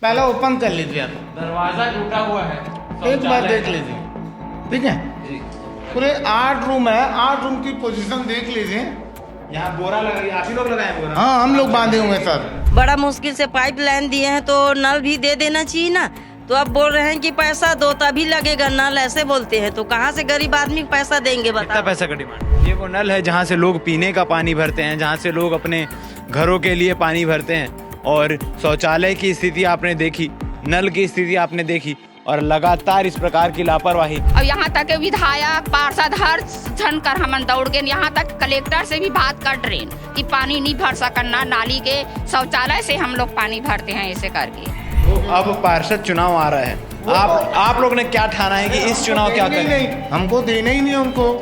पहले ओपन कर लीजिए आप, दरवाजा टूटा हुआ है, एक बार देख लीजिए, ठीक है। जी। पूरे 8 रूम है, 8 रूम की पोजीशन देख लीजिए। यहाँ बोरा लगा, आप ही लोग लगाए बोरा? हाँ, हम लोग बांधे हुए हैं सर। बड़ा मुश्किल से पाइप लाइन दिए हैं तो नल भी दे देना चाहिए ना। तो अब बोल रहे हैं कि पैसा दो तभी लगेगा नल, ऐसे बोलते हैं। तो कहाँ से गरीब आदमी पैसा देंगे कितना बताओ। पैसा का डिमांड? ये वो नल है जहाँ से लोग पीने का पानी भरते हैं, जहाँ से लोग अपने घरों के लिए पानी भरते हैं। और शौचालय की स्थिति आपने देखी, नल की स्थिति आपने देखी, और लगातार इस प्रकार की लापरवाही। और यहाँ तक के विधायक पार्षद हर जन कर हमन दौड़ गए, यहाँ तक कलेक्टर से भी बात कर ट्रेन कि पानी नहीं भर सकना, नाली के शौचालय से हम लोग पानी भरते हैं ऐसे करके। तो अब पार्षद चुनाव आ रहा है, आप लोग ने क्या ठाना है कि इस चुनाव क्या नहीं, करें? नहीं, हमको देना ही नहीं है, उनको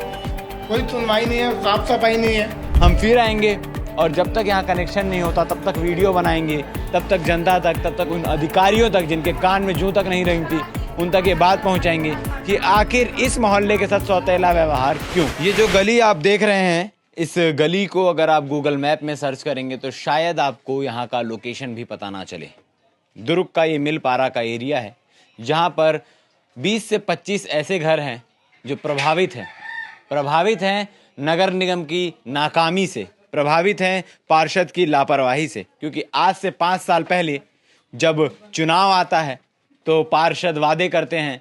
कोई सुनवाई नहीं है, साफ सफाई नहीं है। हम फिर आएंगे और जब तक यहाँ कनेक्शन नहीं होता तब तक वीडियो बनाएंगे, तब तक जनता तक, तब तक उन अधिकारियों तक जिनके कान में जूं तक नहीं रेंगती, उन तक ये बात पहुँचाएंगे कि आखिर इस मोहल्ले के साथ सौतेला व्यवहार क्यों। ये जो गली आप देख रहे हैं, इस गली को अगर आप गूगल मैप में सर्च करेंगे तो शायद आपको यहाँ का लोकेशन भी पता ना चले। दुर्ग का ये मिलपारा का एरिया है जहाँ पर 20 से 25 ऐसे घर हैं जो प्रभावित हैं नगर निगम की नाकामी से, प्रभावित हैं पार्षद की लापरवाही से। क्योंकि आज से 5 साल पहले जब चुनाव आता है तो पार्षद वादे करते हैं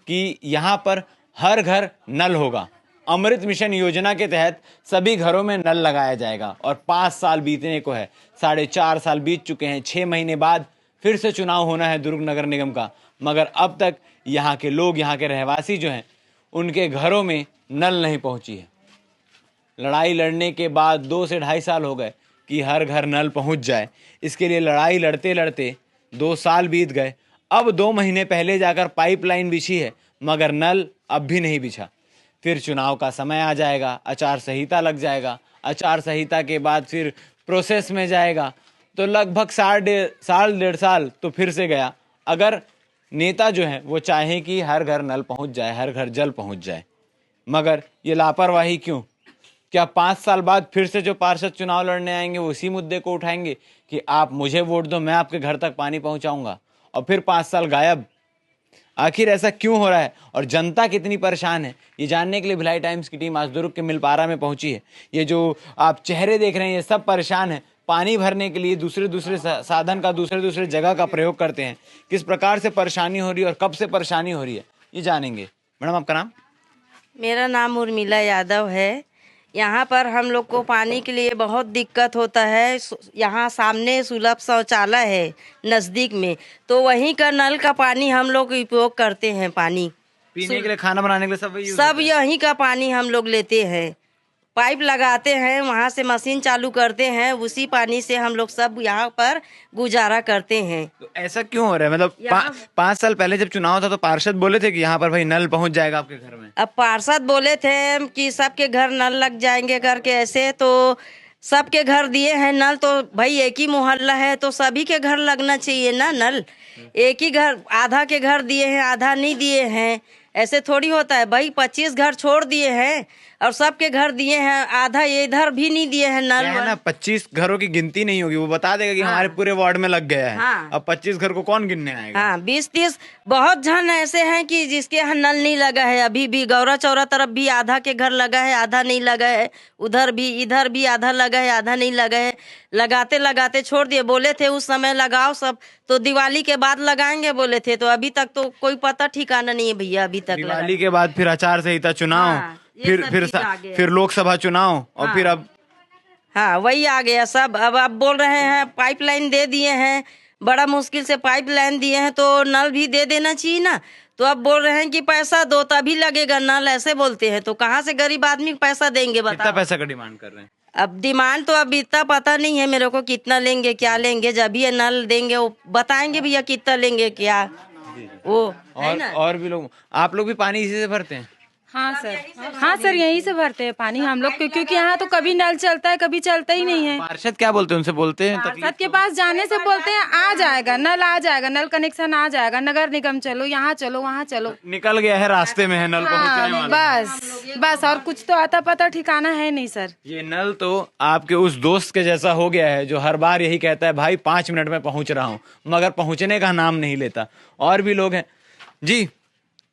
कि यहाँ पर हर घर नल होगा, अमृत मिशन योजना के तहत सभी घरों में नल लगाया जाएगा। और 5 साल बीतने को है, 4.5 साल बीत चुके हैं। 6 महीने बाद फिर से चुनाव होना है दुर्ग नगर निगम का, मगर अब तक यहाँ के लोग, यहाँ के रहवासी जो हैं, उनके घरों में नल नहीं पहुँची है। लड़ाई लड़ने के बाद 2 से 2.5 साल हो गए कि हर घर नल पहुँच जाए। इसके लिए लड़ाई लड़ते लड़ते 2 साल बीत गए। अब 2 महीने पहले जाकर पाइपलाइन बिछी है, मगर नल अब भी नहीं बिछा। फिर चुनाव का समय आ जाएगा, आचार संहिता लग जाएगा, आचार संहिता के बाद फिर प्रोसेस में जाएगा, तो लगभग साल 1.5 साल तो फिर से गया। अगर नेता जो है वो चाहे कि हर घर नल पहुंच जाए, हर घर जल पहुंच जाए, मगर ये लापरवाही क्यों? क्या 5 साल बाद फिर से जो पार्षद चुनाव लड़ने आएंगे वो इसी मुद्दे को उठाएंगे कि आप मुझे वोट दो, मैं आपके घर तक पानी पहुंचाऊंगा, और फिर 5 साल गायब? आखिर ऐसा क्यों हो रहा है और जनता कितनी परेशान है, ये जानने के लिए भिलाई टाइम्स की टीम आज दुर्ग के मिलपारा में पहुंची है। ये जो आप चेहरे देख रहे हैं, ये सब परेशान है। पानी भरने के लिए दूसरे साधन का दूसरे जगह का प्रयोग करते हैं। किस प्रकार से परेशानी हो रही है और कब से परेशानी हो रही है, ये जानेंगे। मैडम, आपका नाम? मेरा नाम उर्मिला यादव है। यहाँ पर हम लोग को पानी के लिए बहुत दिक्कत होता है। यहाँ सामने सुलभ शौचालय है नज़दीक में, तो वहीं का नल का पानी हम लोग उपयोग करते हैं। पानी पीने के लिए, खाना बनाने के लिए सब यहीं का पानी हम लोग लेते हैं। पाइप लगाते हैं, वहाँ से मशीन चालू करते हैं, उसी पानी से हम लोग सब यहाँ पर गुजारा करते हैं। तो ऐसा क्यों हो रहा है? मतलब 5 साल पहले जब चुनाव था तो पार्षद बोले थे कि यहाँ पर भाई नल पहुँच जाएगा आपके घर में। अब पार्षद बोले थे कि सबके घर नल लग जाएंगे करके, ऐसे तो सबके घर दिए हैं नल। तो भाई एक ही मोहल्ला है तो सभी के घर लगना चाहिए ना नल। एक ही घर, आधा के घर दिए हैं, आधा नहीं दिए हैं, ऐसे थोड़ी होता है भाई। 25 घर छोड़ दिए हैं और सबके घर दिए हैं, आधा इधर भी नहीं दिए हैं नल। है ना, 25 घरों की गिनती नहीं होगी, वो बता देगा कि हमारे पूरे वार्ड में लग गया है। हाँ। अब 25 घर को कौन गिनने आएगा? हाँ, 20-30 बहुत जन ऐसे हैं कि जिसके यहाँ नल नहीं लगा है। अभी भी गौरा चौरा तरफ भी आधा के घर लगा है, आधा नहीं लगा है। उधर भी, इधर भी आधा लगा है, आधा नहीं लगा है। लगाते लगाते छोड़ दिए। बोले थे उस समय लगाओ सब, तो दिवाली के बाद लगाएंगे बोले थे। तो अभी तक तो कोई पता ठिकाना नहीं है भैया, अभी तक दिवाली के बाद फिर आचार संहिता, चुनाव, हाँ, ये सब चीज़ आ गया। फिर लोकसभा चुनाव, और हाँ। फिर अब हाँ, वही आ गया सब। अब बोल रहे हैं पाइपलाइन दे दिए हैं, बड़ा मुश्किल से पाइपलाइन दिए हैं, तो नल भी दे देना चाहिए ना। तो अब बोल रहे हैं कि पैसा दो तभी लगेगा नल, ऐसे बोलते हैं। तो कहाँ से गरीब आदमी पैसा देंगे कितना बताओ। पैसा का डिमांड कर रहे हैं? अब डिमांड तो अब इतना पता नहीं है मेरे को, कितना लेंगे क्या लेंगे। जब भी ये नल देंगे वो बताएंगे भैया कितना लेंगे क्या वो है ना। और भी लोग, आप लोग भी पानी इसी से भरते हैं? हाँ सर, यहीं से भरते हैं पानी हम लोग, क्योंकि यहाँ तो कभी नल चलता है, कभी चलता ही नहीं है। पार्षद क्या बोलते हैं? उनसे बोलते हैं पार्षद के पास जाने से बोलते हैं आ जाएगा नल, आ जाएगा नल कनेक्शन, आ जाएगा नगर निगम, चलो यहाँ चलो वहाँ चलो। निकल गया है, रास्ते में है नल पहुंचने वाला। बस बस, और कुछ तो आता पता ठिकाना है नहीं सर। ये नल तो आपके उस दोस्त के जैसा हो गया है जो हर बार यही कहता है भाई 5 मिनट में पहुंच रहा हूं, मगर पहुंचने का नाम नहीं लेता। और भी लोग हैं जी,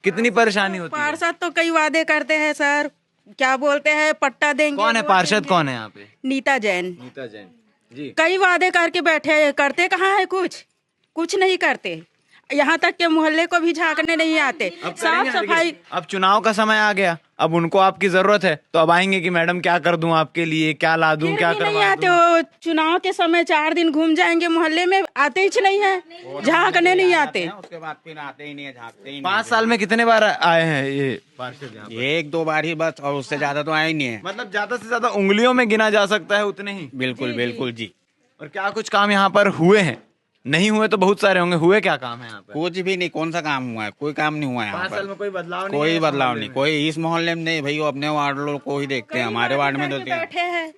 कितनी परेशानी होती है? पार्षद तो कई वादे करते हैं सर, क्या बोलते हैं पट्टा देंगे। कौन है पार्षद, कौन है यहाँ पे? नीता जैन। नीता जैन जी। कई वादे करके बैठे, करते कहाँ है, कुछ नहीं करते। यहाँ तक के मोहल्ले को भी झांकने नहीं आते। अब साफ सफाई, अब चुनाव का समय आ गया, अब उनको आपकी जरूरत है तो अब आएंगे कि मैडम क्या कर दूं आपके लिए, क्या ला दूं, क्या नहीं करवा आते। दूं? वो चुनाव के समय 4 दिन घूम जाएंगे मोहल्ले में, आते ही नहीं है, झांकने नहीं आते। उसके बाद फिर आते ही नहीं है, झांकते ही नहीं। 5 साल में कितने बार आए हैं ये पार्षद यहाँ पर? 1-2 बार ही बस, और उससे ज्यादा तो आया ही नहीं है। मतलब ज्यादा से ज्यादा उंगलियों में गिना जा सकता है, उतने ही। बिल्कुल बिल्कुल जी। और क्या कुछ काम यहाँ पर हुए हैं? नहीं हुए तो बहुत सारे होंगे, हुए क्या काम है यहाँ पर? कुछ भी नहीं, कौन सा काम हुआ है? कोई काम नहीं हुआ है यहाँ 5 साल में पर। कोई बदलाव नहीं? कोई है बदलाव मोहल्ले नहीं, में? कोई इस मोहल्ले में नहीं। भाई वो अपने वार्ड लोग को ही देखते हैं, हमारे वार्ड में तो बैठे हैं,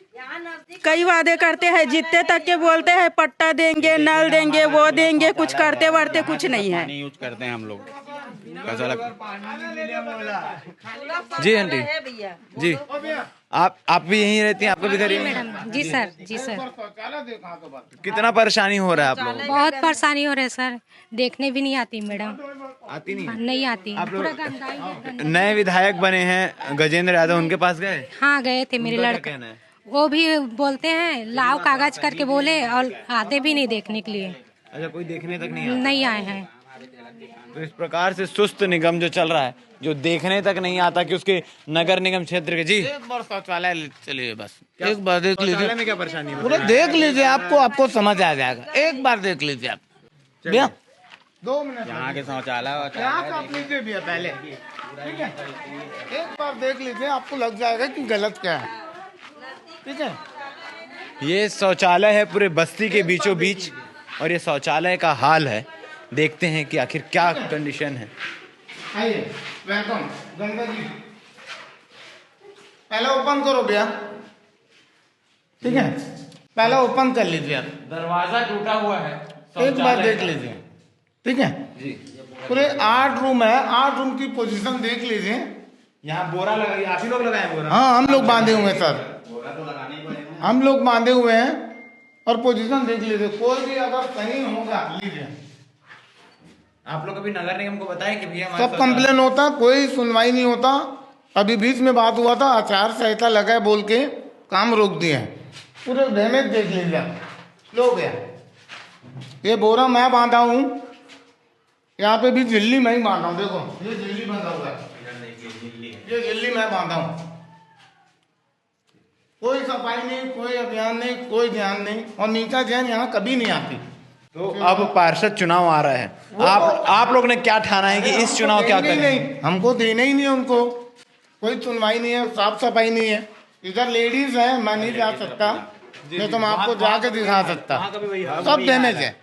कई वादे करते हैं, जीतते तक के बोलते हैं पट्टा देंगे, नल देंगे, वो देंगे, कुछ करते वर्ते कुछ नहीं है। पानी यूज करते हैं हम लोग। कैसा लगता जी आंटी जी, आप भी यहीं रहती हैं? आपका भी घर यहीं है? मैडम जी सर, जी सर। कितना परेशानी हो रहा है आप लोगों को? बहुत परेशानी हो रही है सर, देखने भी नहीं आती मैडम, आती नहीं? नहीं आती। आप लोग पूरा गंदा ही है, गंदा। नए विधायक बने हैं गजेंद्र यादव, उनके पास गए? हाँ गए थे मेरे उनका क्या लड़के, कहना है? वो भी बोलते हैं लाओ कागज करके बोले, और आते भी नहीं देखने के लिए, अच्छा, कोई देखने तक नहीं आया? नहीं आए हैं। तो इस प्रकार से सुस्त निगम जो चल रहा है, जो देखने तक नहीं आता कि उसके नगर निगम क्षेत्र के जी। एक बार शौचालय चलिए, बस क्या- एक बार देख लीजिए, शौचालय में क्या परेशानी है? पूरा देख लीजिए, आपको समझ आ जाएगा। एक बार देख लीजिए आप भैया, 2 मिनट यहाँ के शौचालय यहाँ का आप लीजिए भैया पहले, ठीक है? एक बार देख लीजिए, आपको लग जाएगा कि गलत क्या है, ठीक है? ये शौचालय है पूरे बस्ती के बीचों बीच, और ये शौचालय का हाल है। देखते हैं कि आखिर क्या कंडीशन है। आइए, वेलकम गंगा जी, पहले ओपन करो भैया, ठीक है? पहले ओपन कर लीजिए आप, दरवाजा टूटा हुआ है, एक बार देख लीजिए, ठीक है जी? पूरे 8 रूम है, 8 रूम की पोजीशन देख लीजिए। यहाँ बोरा लगा, आप ही लोग लगाए बोरा? हाँ, हम लोग बांधे हुए हैं सर, हम लोग बांधे हुए हैं। और पोजीशन देख लीजिए, कोई भी अगर कहीं होगा लीजिए। आप लोग अभी नगर निगम को बताएं कि भैया हमारे सब कंप्लेन होता, कोई सुनवाई नहीं होता। अभी बीच में बात हुआ था, आचार संहिता लगाए बोल के काम रोक दिए हैं। पूरे डैमेज देख लीजिए आप, लो गया। ये बोरा मैं बांधा हूँ, यहाँ पे भी झिल्ली मैं ही बांधा हूँ, देखो ये झिल्ली बंधा हुआ है, ये झिल्ली मैं बांधा हूँ। कोई सफाई नहीं, कोई अभियान नहीं, कोई ध्यान नहीं। और नीता जैन यहाँ कभी नहीं आती। तो अब पार्षद चुनाव आ रहा है, आप लोग ने क्या ठाना है कि इस चुनाव क्या करें? नहीं, हमको देना ही नहीं है, उनको कोई सुनवाई नहीं है, साफ सफाई नहीं है। इधर लेडीज है, मैं नहीं जा सकता, नहीं तो मैं आपको जाके दिखा सकता, सब डैमेज है।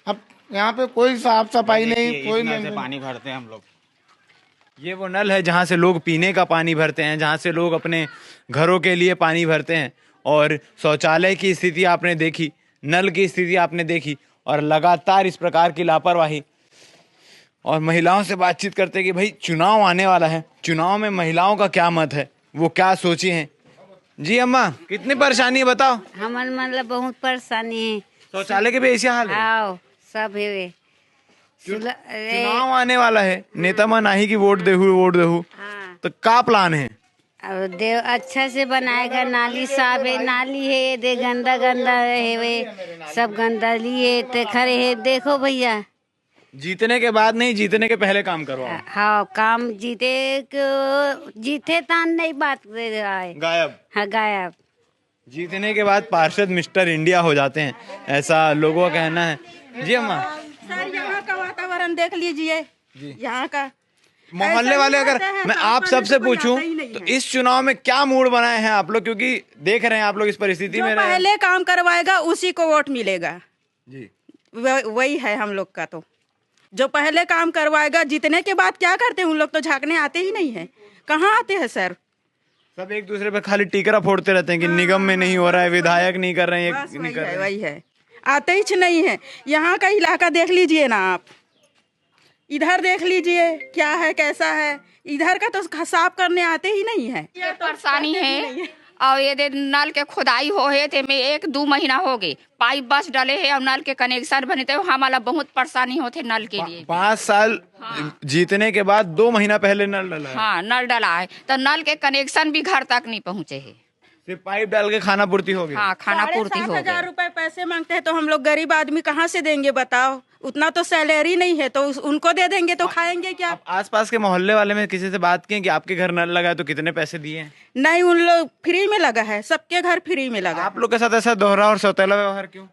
अब यहाँ पे कोई साफ सफाई नहीं, कोई नहीं। पानी भरते हैं हम लोग। ये वो नल है जहाँ से लोग पीने का पानी भरते हैं, जहाँ से लोग अपने घरों के लिए पानी भरते हैं। और शौचालय की स्थिति आपने देखी, नल की स्थिति आपने देखी, और लगातार इस प्रकार की लापरवाही। और महिलाओं से बातचीत करते कि भाई चुनाव आने वाला है, चुनाव में महिलाओं का क्या मत है, वो क्या सोची हैं। जी अम्मा, कितनी परेशानी है बताओ? हमारे मतलब बहुत परेशानी है। शौचालय के भी ऐसे हाल है? आओ सब है। चुनाव आने वाला है, नेता मन आही की वोट देहू, हाँ। तो क्या प्लान है? अब देव अच्छा से बनाएगा, नाली साफ है, नाली है, ये दे गंदा गंदा है, वे सब गंदगी है, ते खरे है। देखो भैया, जीतने के बाद नहीं, जीतने के पहले काम करवाओ। हाँ काम जीते तान नहीं बात है, गायब। हाँ गायब। जीतने के बाद पार्षद मिस्टर इंडिया हो जाते हैं, ऐसा लोगों का कहना है। जी अम्मा, सर यहाँ का वातावरण देख लीजिए, यहाँ का मोहल्ले वाले, अगर मैं आप सबसे पूछूं तो इस चुनाव में क्या मूड बनाए हैं आप लोग, क्योंकि देख रहे हैं आप लोग इस परिस्थिति में रहे। पहले काम करवाएगा उसी को वोट मिलेगा जी। वही है हम लोग का। तो जो पहले काम करवाएगा, जीतने के बाद क्या करते हैं उन लोग, तो झांकने आते ही नहीं है। कहाँ आते हैं सर? सब एक दूसरे पे खाली टीकरा फोड़ते रहते हैं कि निगम में नहीं हो रहा है, विधायक नहीं कर रहे हैं, बस ये नहीं कर रहे हैं। वही है, आते ही नहीं है। यहाँ का इलाका देख लीजिए ना आप, इधर देख लीजिए क्या है, कैसा है, इधर का तो साफ करने आते ही नहीं है। ये परेशानी है और ये दे नल के खुदाई हो है थे में 1-2 महीना हो गए, पाइप बस डले है और नल के कनेक्शन बने थे, हमारा बहुत परेशानी होते नल के लिए। 5 साल जीतने के बाद 2 महीना पहले नल डला है। हाँ नल डला है तो नल के कनेक्शन भी घर तक नहीं पहुँचे है, सिर्फ पाइप डाल के खाना पूर्ति हो गई। हाँ खाना पूर्ति हो 7,000 गई। रुपए पैसे मांगते हैं तो हम लोग गरीब आदमी कहाँ से देंगे बताओ, उतना तो सैलरी नहीं है तो उनको दे देंगे तो खाएंगे क्या। आप आसपास के मोहल्ले वाले में किसी से बात किए कि आपके घर नल लगा है तो कितने पैसे दिए हैं? नहीं, उन लोग फ्री में लगा है, सबके घर फ्री में लगा। आप लोग के साथ ऐसा दोहरा और सौतेला व्यवहार क्यों?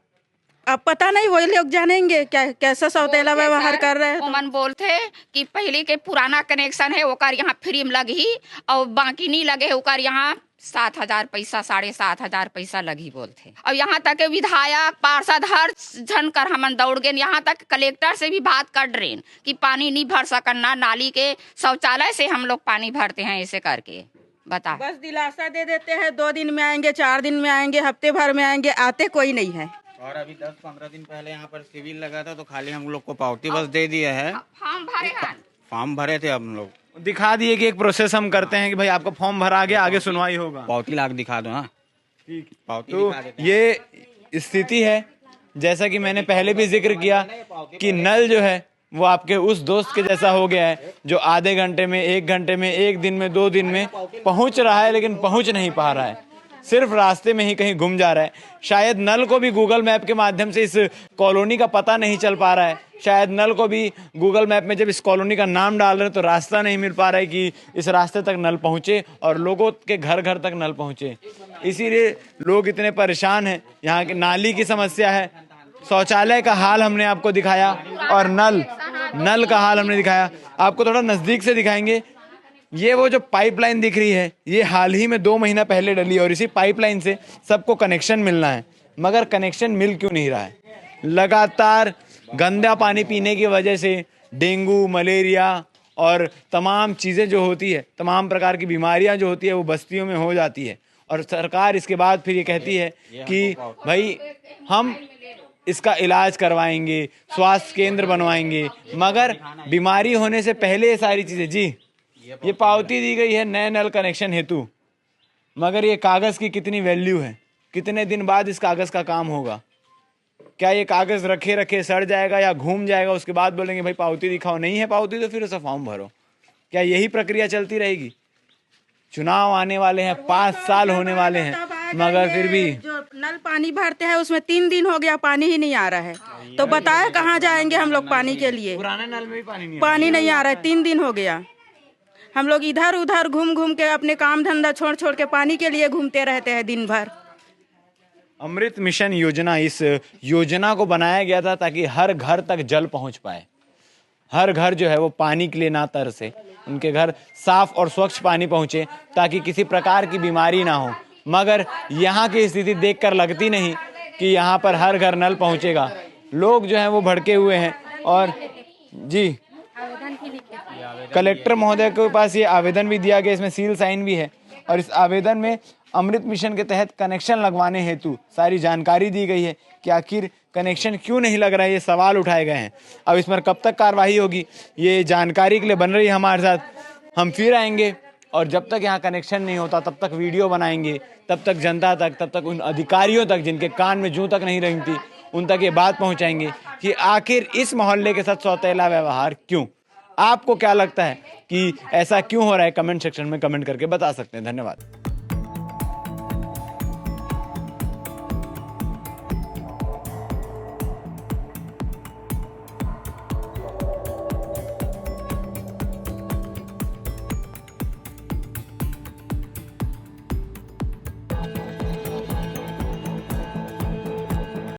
अब पता नहीं, वही लोग जानेंगे क्या कैसा सौतेला व्यवहार कर रहे हैं। ओमन बोलते कि पहले के पुराना कनेक्शन है ओकर यहाँ फ्री में लगी और बाकी नहीं लगे है ओकर यहाँ 7,000 पैसा 7,500 पैसा लगी बोलते। और यहाँ तक के विधायक पार्षद हर जन कर हमन दौड़ गए, यहाँ तक कलेक्टर से भी बात कर रहे कि पानी नहीं भर सकना, नाली के शौचालय से हम लोग पानी भरते हैं ऐसे करके। बता बस दिलासा दे देते हैं, 2 दिन में आएंगे, 4 दिन में आएंगे, हफ्ते भर में आएंगे, आते कोई नहीं है। और अभी 10-15 दिन पहले यहाँ पर सिविल लगा था तो खाली हम लोग को पावती बस दे दिया है। फॉर्म भरे थे हम लोग, दिखा दिए कि एक प्रोसेस हम करते हैं कि भाई आपका फॉर्म भरा गया, आगे सुनवाई होगा। पावती लाके दिखा दो। हाँ ठीक, पावती तो दिखा देते हैं। ये स्थिति है। जैसा कि मैंने पहले भी जिक्र किया कि नल जो है वो आपके उस दोस्त के जैसा हो गया है जो आधे घंटे में, 1 घंटे में, 1 दिन में, 2 दिन में पहुंच रहा है, लेकिन पहुंच नहीं पा रहा है, सिर्फ रास्ते में ही कहीं घूम जा रहा है। शायद नल को भी गूगल मैप के माध्यम से इस कॉलोनी का पता नहीं चल पा रहा है, शायद नल को भी गूगल मैप में जब इस कॉलोनी का नाम डाल रहे हैं तो रास्ता नहीं मिल पा रहा है कि इस रास्ते तक नल पहुंचे और लोगों के घर घर तक नल पहुंचे। इसीलिए लोग इतने परेशान हैं। यहाँ की नाली की समस्या है, शौचालय का हाल हमने आपको दिखाया और नल का हाल हमने दिखाया। आपको थोड़ा नजदीक से दिखाएंगे। ये वो जो पाइपलाइन दिख रही है ये हाल ही में 2 महीना पहले डली और इसी पाइपलाइन से सबको कनेक्शन मिलना है, मगर कनेक्शन मिल क्यों नहीं रहा है? लगातार गंदा पानी पीने की वजह से डेंगू, मलेरिया और तमाम चीज़ें जो होती है, तमाम प्रकार की बीमारियां जो होती है वो बस्तियों में हो जाती है। और सरकार इसके बाद फिर ये कहती है कि भाई हम इसका इलाज करवाएंगे, स्वास्थ्य केंद्र बनवाएंगे, मगर बीमारी होने से पहले ये सारी चीज़ें। जी, ये पावती दी गई है नए नल कनेक्शन हेतु, मगर ये कागज़ की कितनी वैल्यू है? कितने दिन बाद इस कागज़ का काम होगा? क्या ये कागज़ रखे रखे सड़ जाएगा या घूम जाएगा, उसके बाद बोलेंगे भाई पावती दिखाओ, नहीं है पावती तो फिर उसे फॉर्म भरो? क्या यही प्रक्रिया चलती रहेगी? चुनाव आने वाले हैं, 5 साल होने वाले हैं, मगर फिर भी जो नल पानी भरते हैं उसमें 3 दिन हो गया, पानी ही नहीं आ रहा है। तो बताए कहाँ जाएंगे हम लोग पानी के लिए? पुराने नल में भी पानी नहीं आ रहा है, 3 दिन हो गया। हम लोग इधर उधर घूम घूम के अपने काम धंधा छोड़ छोड़ के पानी के लिए घूमते रहते हैं दिन भर। अमृत मिशन योजना, इस योजना को बनाया गया था ताकि हर घर तक जल पहुंच पाए, हर घर जो है वो पानी के लिए ना तरसे, उनके घर साफ और स्वच्छ पानी पहुंचे ताकि किसी प्रकार की बीमारी ना हो। मगर यहाँ की स्थिति देखकर लगती नहीं कि यहाँ पर हर घर नल पहुंचेगा। लोग जो हैं वो भड़के हुए हैं। और जी, कलेक्टर महोदय के पास ये आवेदन भी दिया गया, इसमें सील साइन भी है और इस आवेदन में अमृत मिशन के तहत कनेक्शन लगवाने हेतु सारी जानकारी दी गई है कि आखिर कनेक्शन क्यों नहीं लग रहा है, ये सवाल उठाए गए हैं। अब इस पर कब तक कार्रवाई होगी ये जानकारी के लिए बन रही है हमारे साथ। हम फिर आएंगे और जब तक यहाँ कनेक्शन नहीं होता तब तक वीडियो बनाएंगे, तब तक जनता तक, तब तक उन अधिकारियों तक जिनके कान में जूं तक नहीं रेंगती उन तक ये बात पहुँचाएंगे कि आखिर इस मोहल्ले के साथ सौतेला व्यवहार क्यों। आपको क्या लगता है कि ऐसा क्यों हो रहा है? कमेंट सेक्शन में कमेंट करके बता सकते हैं। धन्यवाद।